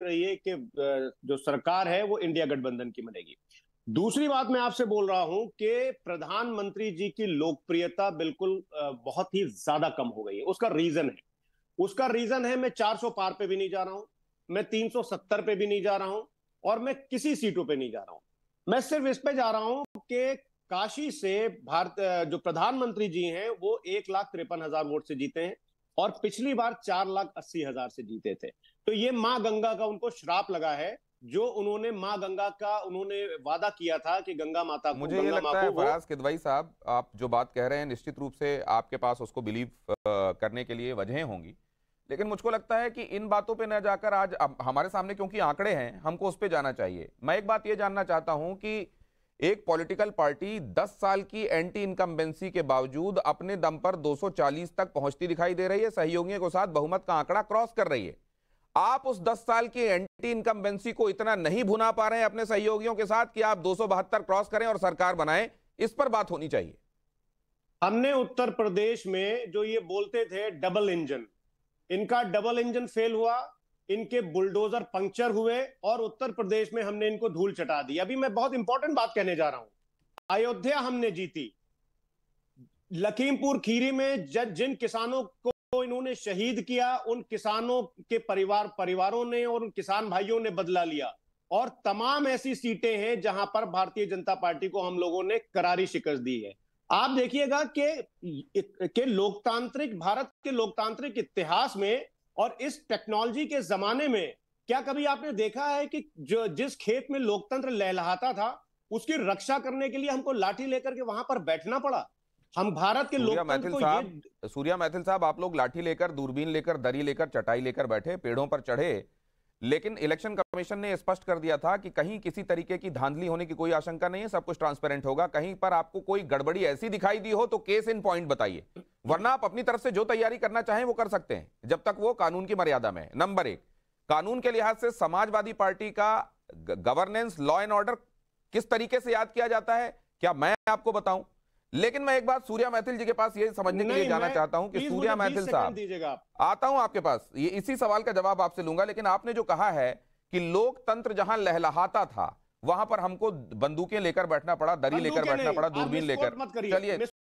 रही है कि जो सरकार है वो इंडिया गठबंधन की बनेगी। दूसरी बात मैं आपसे बोल रहा हूं कि प्रधानमंत्री जी की लोकप्रियता बिल्कुल बहुत ही ज्यादा कम हो गई है। उसका रीजन है मैं 400 पार पे भी नहीं जा रहा हूं, मैं 370 पे भी नहीं जा रहा हूं, और मैं किसी सीटों पे नहीं जा रहा हूं। मैं सिर्फ इस पे जा रहा हूं कि काशी से भारत जो प्रधानमंत्री जी हैं वो 1,53,000 वोट से जीते हैं, और पिछली बार 4,80,000 से जीते थे। तो ये मां गंगा का उनको श्राप लगा है। जो उन्होंने मां गंगा का उन्होंने वादा किया था कि गंगा माता को, मुझे ये गंगा मां लगता है को वो। फराज किदवई साहब, आप जो बात कह रहे हैं निश्चित रूप से आपके पास उसको बिलीव करने के लिए वजहें होंगी, लेकिन मुझको लगता है कि इन बातों पे न जाकर आज अब हमारे सामने क्योंकि आंकड़े हैं, हमको उस पे जाना चाहिए। मैं एक बात ये जानना चाहता हूं कि एक पॉलिटिकल पार्टी 10 साल की एंटी इनकम्बेंसी के बावजूद अपने दम पर 240 तक पहुंचती दिखाई दे रही है, सहयोगियों के साथ बहुमत का आंकड़ा क्रॉस कर रही है। आप उस 10 साल की एंटी इनकम्बेंसी को इतना नहीं भुना पा रहे हैं अपने सहयोगियों के साथ कि आप 272 क्रॉस करें और सरकार बनाएं। इस पर बात होनी चाहिए। हमने उत्तर प्रदेश में जो ये बोलते थे डबल इंजन, इनका डबल इंजन फेल हुआ, इनके बुलडोजर पंक्चर हुए, और उत्तर प्रदेश में हमने इनको धूल चटा दी। अभी मैं बहुत इंपॉर्टेंट बात कहने जा रहा हूं। अयोध्या हमने जीती। लखीमपुर खीरी में जिन किसानों को इन्होंने शहीद किया, उन किसानों के परिवारों ने और उन किसान भाइयों ने बदला लिया। और तमाम ऐसी सीटें हैं जहां पर भारतीय जनता पार्टी को हम लोगों ने करारी शिकस्त दी है। आप देखिएगा कि लोकतांत्रिक भारत के लोकतांत्रिक इतिहास में और इस टेक्नोलॉजी के जमाने में क्या कभी आपने देखा है कि जो जिस खेत में लोकतंत्र लहलहाता था, उसकी रक्षा करने के लिए हमको लाठी लेकर के वहां पर बैठना पड़ा? हम भारत के लोकतंत्र को ये। सूर्या मैथिल साहब, आप लोग लाठी लेकर, दूरबीन लेकर, दरी लेकर, चटाई लेकर बैठे, पेड़ों पर चढ़े, लेकिन इलेक्शन कमीशन ने स्पष्ट कर दिया था कि कहीं किसी तरीके की धांधली होने की कोई आशंका नहीं है, सब कुछ ट्रांसपेरेंट होगा। कहीं पर आपको कोई गड़बड़ी ऐसी दिखाई दी हो तो केस इन पॉइंट बताइए, वरना आप अपनी तरफ से जो तैयारी करना चाहें वो कर सकते हैं, जब तक वो कानून की मर्यादा में है। नंबर एक, कानून के लिहाज से समाजवादी पार्टी का गवर्नेंस, लॉ एंड ऑर्डर किस तरीके से याद किया जाता है, क्या मैं आपको बताऊं? लेकिन मैं एक बात सूर्या मैथिल जी के पास ये समझने के लिए जाना चाहता हूं कि सूर्या मैथिल साहब, आता हूं आपके पास, ये इसी सवाल का जवाब आपसे लूंगा, लेकिन आपने जो कहा है कि लोकतंत्र जहां लहलहाता था वहां पर हमको बंदूकें लेकर बैठना पड़ा, दरी लेकर बैठना पड़ा, दूरबीन लेकर, चलिए